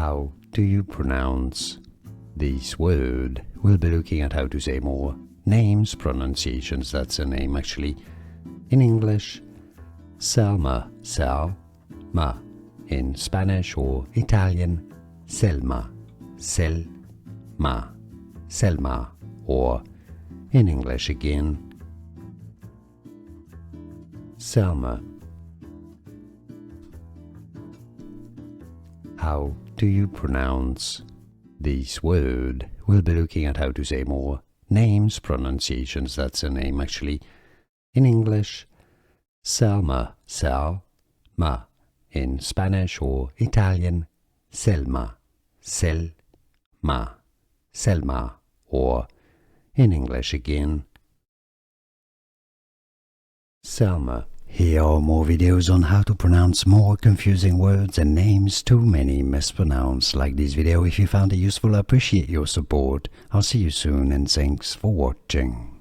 How do you pronounce this word? We'll be looking at how to say more names, pronunciations. That's a name actually. In English, Selma, Selma. In Spanish or Italian, Selma, Selma, Selma. Or in English again, Selma. How do you pronounce this word? We'll be looking at how to say more names, pronunciations. That's a name actually. In English, Selma, Selma. In Spanish or Italian, Selma, Selma, Selma. Or in English again, Selma. Here are more videos on how to pronounce more confusing words and names too many mispronounced. Like this video if you found it useful. I appreciate your support. I'll see you soon and thanks for watching.